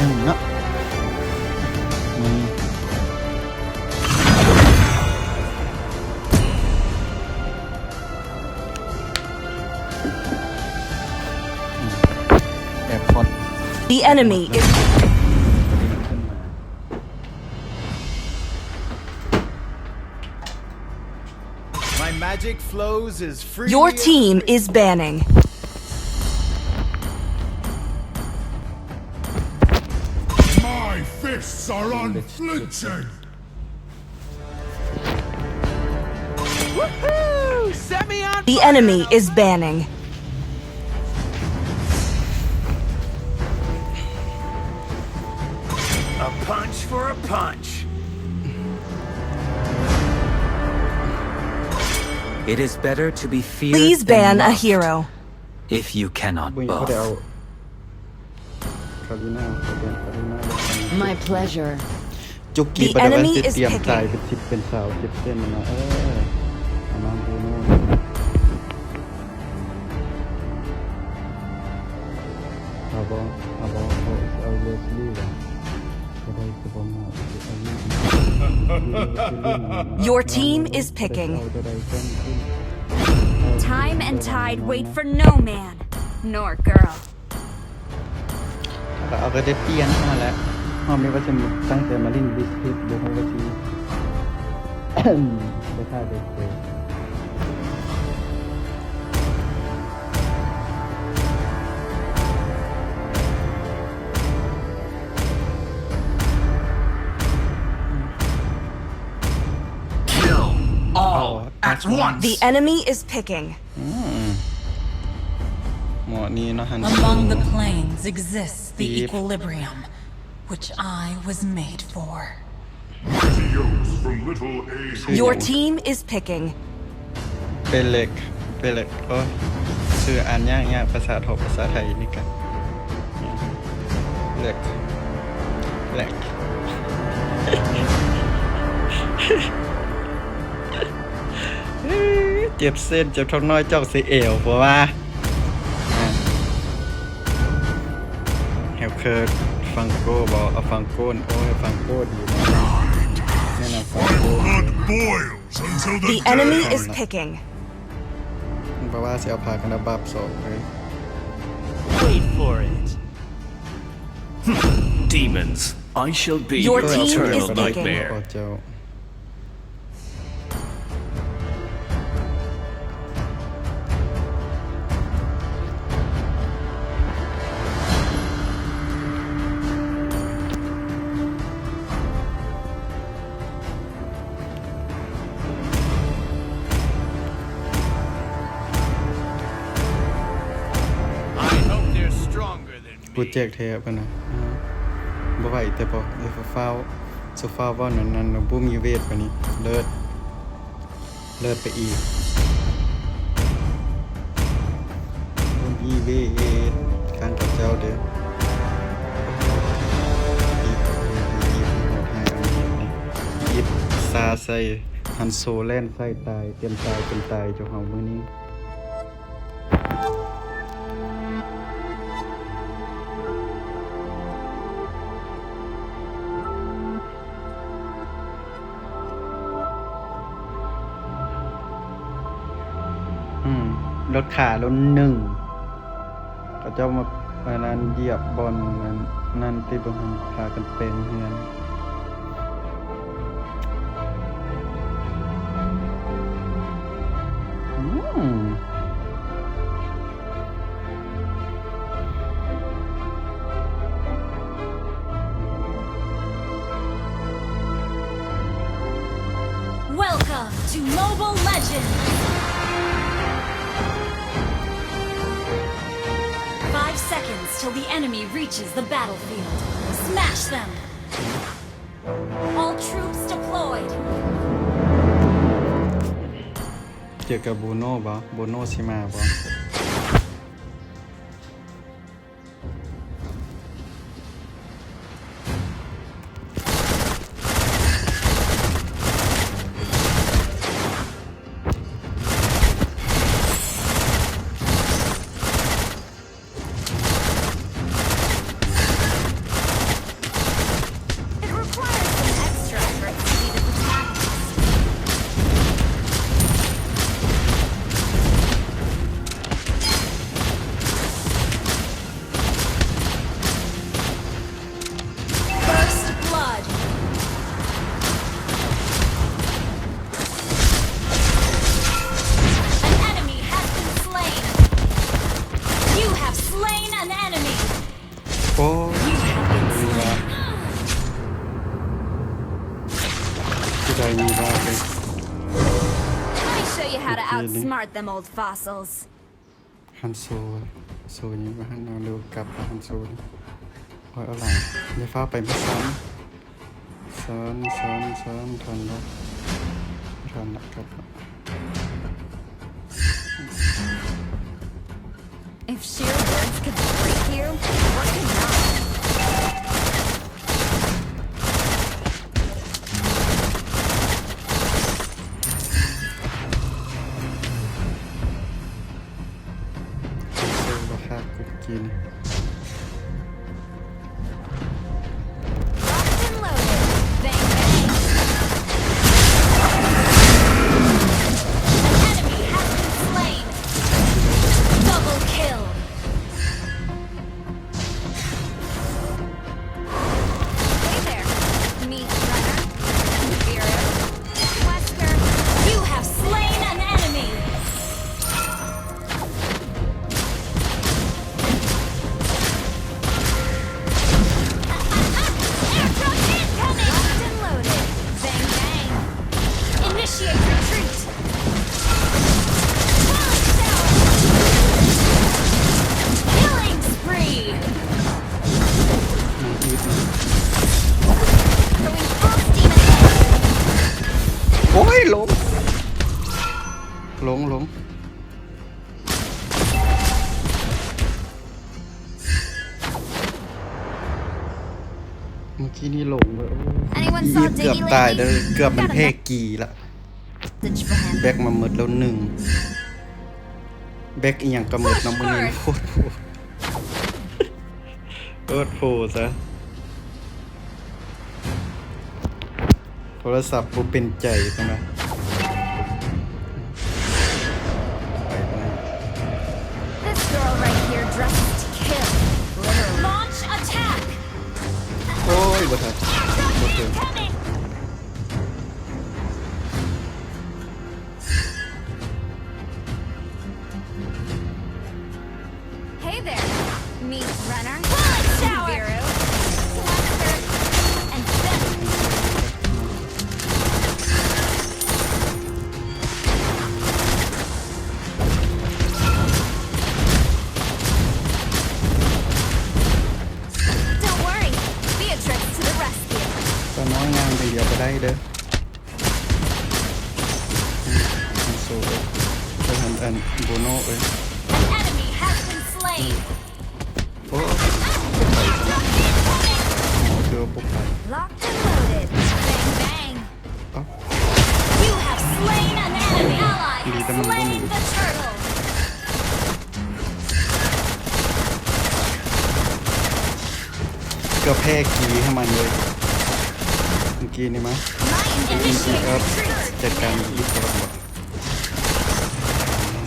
1เนาะนี่แอร์พอร์ต The enemy is My magic flows as freely Your as team is banning. My fists are unflinching. Woohoo! Set me on The enemy is banning. a punch for a punch. It is better to be feared Please than ban a loved hero. if you cannot บุญเขาได้เอา both. คาริน่าเขาเป็นคาริน่า My pleasure. จุกี้ The ประเดี๋ยว enemy สิ is เตรียม picking. ใจเป็นชิปเป็นสาวเจ็บเส้นนะเอาน้องบูโน่เอาบอเอาเลสลี่ว่ะจะได้จะบอกมาเอาลี่ Your team is picking. จะได้เส้นขึ้น Time and tide wait for no man, nor girl. เอาก็ได้เปลี่ยนมาแล้วห้องนี้ว่าจะมีตั้งแต่มาลินบิสกิตดูให้ว่าทีได้ท่าเด็กเลย Kill all at once. The enemy is picking. หมอนี้เนาะฮัน Among the planes exists the Deep. equilibrium, which I was made for. Mighty yokes from little A. Your team is picking. เป็นเหล็กโอ้ชื่ออ่านยากภาษาภาษาไทยนี่กันเหล็กเจ็บเส้นเจ็บท้องน้อยเจ้าสีเอวเพราะว่าเฮลเคิร์ดฟังโก้บอกเอาฟังโก้นโอ้ยฟังโก้ดีนะแนะนำฟังโก้ Blood boils until the The enemy day is picking. เพราะว่าเสียพากันบับสองเลย Wait for it. Demons, I shall be Your your team is eternal picking. nightmare. เจ้ากูแจกเทปนะบ่ไหวแต่พอเดี๋ยวฟ้าวโซฟาว่านั้นบุ้มยูเวทไปนี้เลิศไปอีกบุ้มยูเวทข้างกับเจ้าเด้อยิบซาใส่ฮันโซแลนใส่ตายเตรียมตายเป็นตายเจ้าเฮามื้อนี้รถขาล้นหนึ่งเขาเจ้ามาอันนั้นเหยียบบอลนั่นที่บนพากันเป็นเฮือนWelcome to Mobile Legends! 5 seconds till the enemy reaches the battlefield. Smash them! All troops deployed. เจอกับโบโน่บ่โบโน่ชิมาบ่ outsmart them old fossils. ฮันโซยังว่าฮันเอาเร็วกลับฮันโซโอ้ยเอาหลังอย่าฟ้าไปไม่ซ้ำซ้อนทันแล้วทันละครับ If sheer words could break you, what could not? Locked and loaded. Bang, bang. An enemy has been slain. Double kill. Hey there, meat runner. Zero. Wesker, you have slain an enemy. Airdrop incoming! Locked and loaded. Bang, bang. Initiate retreat. Falling tower. Killing spree. Going full steam ahead. โอ้ยหลงเมื่อกี้นี่หลงเลย Anyone ยี saw บเกือบ Diggy ตาย lately? เลยเกือบมันเพกกีละ Message for him. แบกมาหมดแล้วหนึ่งแบกอีหยังกระหมดน้ำมือนี่โคตรโผล่ซะโทรศัพท์บ่เป็นใจใช่ไหมไปเลย This girl right here dresses to kill. Literally. Launch attack. โอ้ยบ่ทันบ่ถึง Incoming. Hey there, meat runner. Zero. Wesker, and Ben. Don't worry, Beatrix to the rescue. ก็น้อยงานเดียวก็ได้เด้อโซ่ไปหันอันโบโน่เอ้ย An enemy has been slain. โอ้ Airdrop incoming. เดือปุ๊บไป Locked and loaded. Bang bang. เอ้า You have slain an enemy. Ally Hindi has naman slain bunyi. the turtle. ก็แพ้กีให้มันเลยเมื่อกี้นี่มั้ย My initiate ครับ retreat. จัดการอีกตัวหมด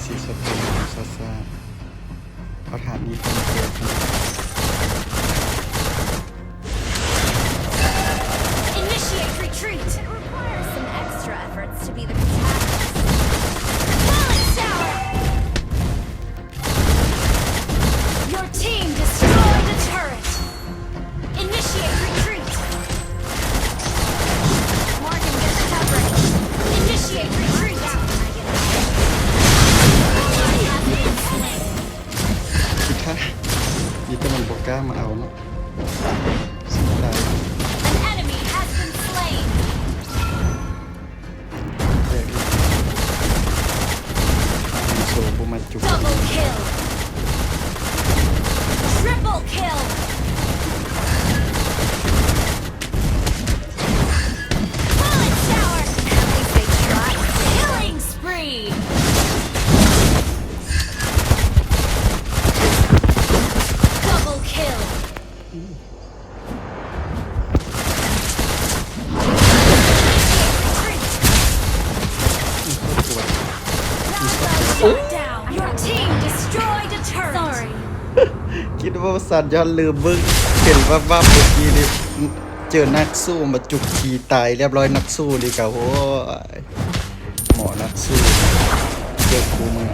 ซีสเตอร์ซาซาเอาฐานนี้คนเกิด Initiate retreat. It requires some extra efforts to be the protagonist. Falling tower. Your team destroyed a turret. Initiate retreat. Morgan, get the tub ready. Initiate retreat. Ally has been slain. คิดถ้านี่แต่มันบอกกล้ามาเอาเนาะสุดท้าย An enemy has been slain. แตกอีกโซ่บุมาจุก Double kill. Triple kill. Falling tower. At least they tried. Killing spree. Double kill. Retreat. ปวด Shut down. Your team destroyed a turret. Sorry. คิดว่าสัตว์ย้อนลืมบึ้งเห็นว่าเมื่อกี้นี่เจอนักสู้มาจุกทีตายเรียบร้อยนักสู้ดีกว่าโอ้ยหมอนักสู้เจอครูมึง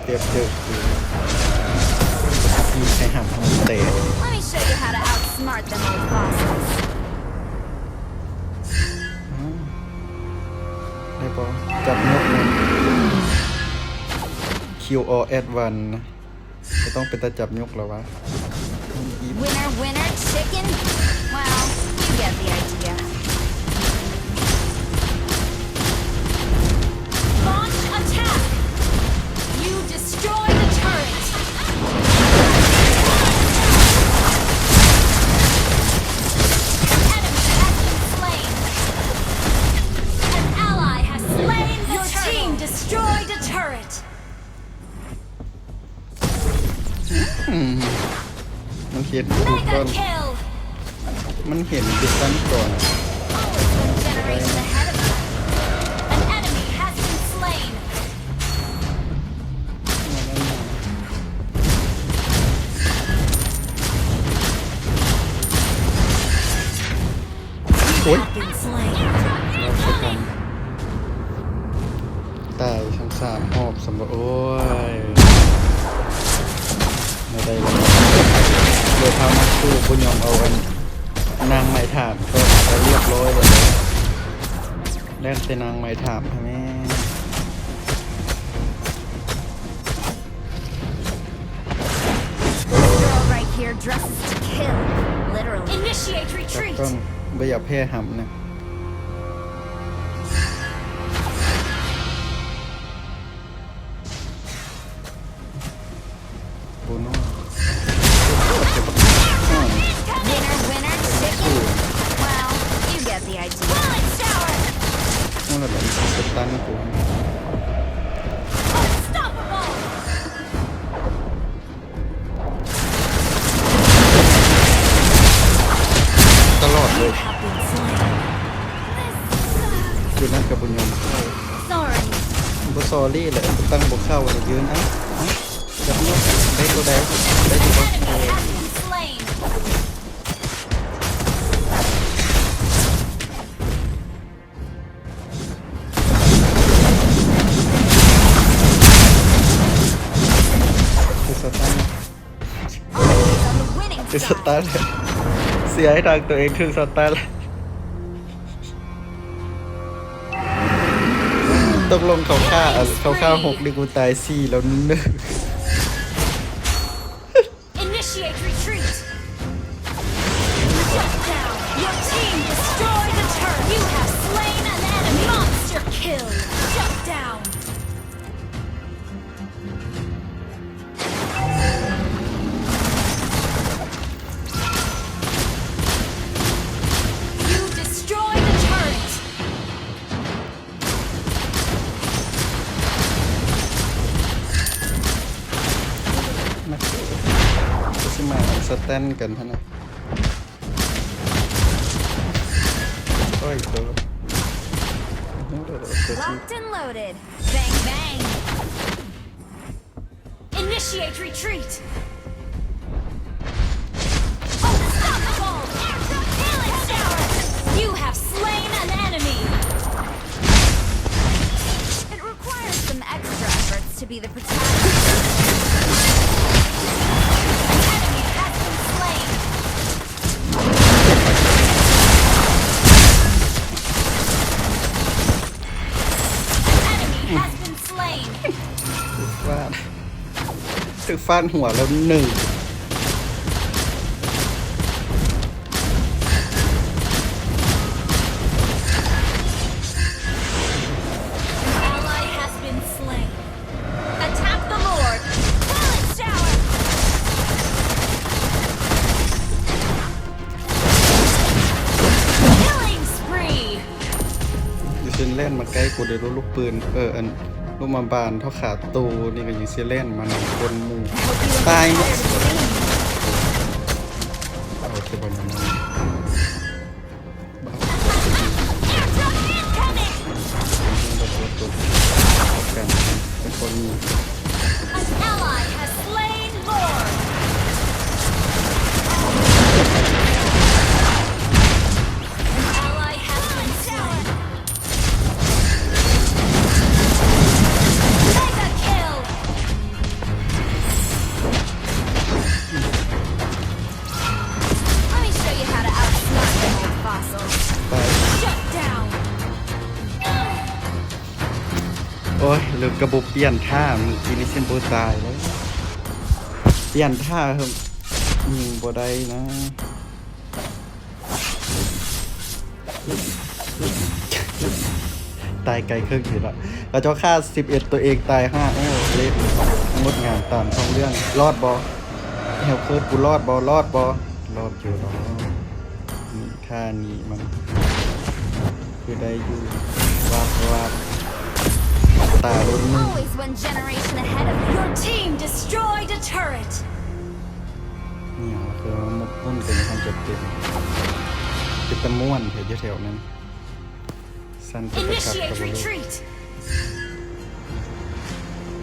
เทียบเจอครูมีใครหักมันเตะ Let me show you how to outsmart them old fossils. ได้ปะจับนกเลย kill all at one นะจะต้องเป็นตาจับยกแล้ววะ Winner, winner, chicken? Well, you get the idea. Launch attack! You destroy the turret! Enemy has been slain! An ally has slain the Your team destroyed a turret! มันเห็นดูก่อน Mega kill! มันเห็นดิสตันก่อน Always one generation ahead of them. An enemy has been slain. โอ๊ย Been slain. เราจะทำตายทั้งสามหอบสำหรับโอ้ยไม่ได้เลยเลยพามาสู้คุณยอมเอาอันนางไม้ถามก็จะเรียบร้อยเลยแล่นแต่นางไม้ถามใช่ไหม Girl right here dresses to kill. Literally. Initiate จับ retreat. ต้องไม่อยากแพ้หำนะโอ้โน่ Winner, winner, chicken. Well, you get the idea. Bullet shower. โน่นแหละสตันกู Unstoppable. ตลอดเลย Have been slain. คือนั่นกับบุญยอม Sorry. บุซอรี่แหละตั้งบุเข้าเลยยืนจับนกได้ตัวใดได้ตัว Enemy has been slain. คือสตัน Always on the winning คือส side. ตันเสียให้ทางตัวเองคือสตันตกลงเขาฆ่า6ดิกูตาย4แล้ว1 Initiate retreat. Shut down. Your team destroyed the turret. You have slain an enemy. Monster kill. Shut down. You destroyed the turret. มาก็สิมาสแตนกันท่านะโอ้ยตัว Locked and loaded. Bang bang. Initiate retreat. Unstoppable. Bullet shower. You have slain an enemy. It requires some extra efforts to be the protagonist. An enemy has been slain. An enemy has been slain. ฟาดถึกฟาดหัวแล้ว1 Ally has been slain. Attack the Lord. Bullet shower. Killing spree. ยูเซนเล่นมาใกล้กูเดี๋ยวลูกปืนอันลูกมาบานเท่าขาตูนี่ก็ยูเซนเล่นมาหนึ่งคนหมู่ตายหมดเอาเก็บบอลนั้น Airdrop incoming. ตัวกันเป็นคนมี An ally has slain Lord. An ally has been slain. Mega kill. ลืมกระบบเปลี่ยนท่าเมื่อกี้นี่เส้นโบตายแล้วเปลี่ยนท่าเพิ่มยิงบ่ได้นะตายไกลเครื่องอยู่ละเราจะฆ่า11ตัวเองตาย5โอ้เละงดงามตามท้องเรื่องรอดบอเฮลโคตรกูรอดบอรอดอยู่เนาะนี่ท่านี้มันคือได้อยู่วาบตาลุ้นมึง Always one generation ahead of your team destroyed a turret. เนี่ยคือมุกมุ่นเป็นทางจบเต็มเป็นตะม่วนแถวๆนั้นสั้นกระกับ Initiate retreat.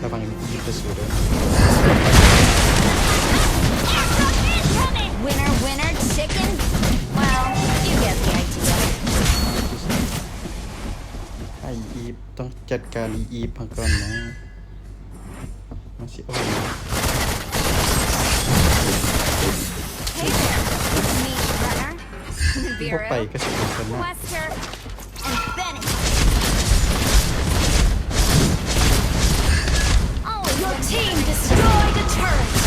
ระวังยิงกระสุนด้วย Winner, winner, chicken. Well, you get the idea. ไออีฟต้องจัดการอีฟพังก่อนนะมาสิโอ้ย Hey there, meat runner, พวกไป Nibiru, ก็สิเป็นสนะ Wester, and Bennett. Oh, your team destroyed a turret.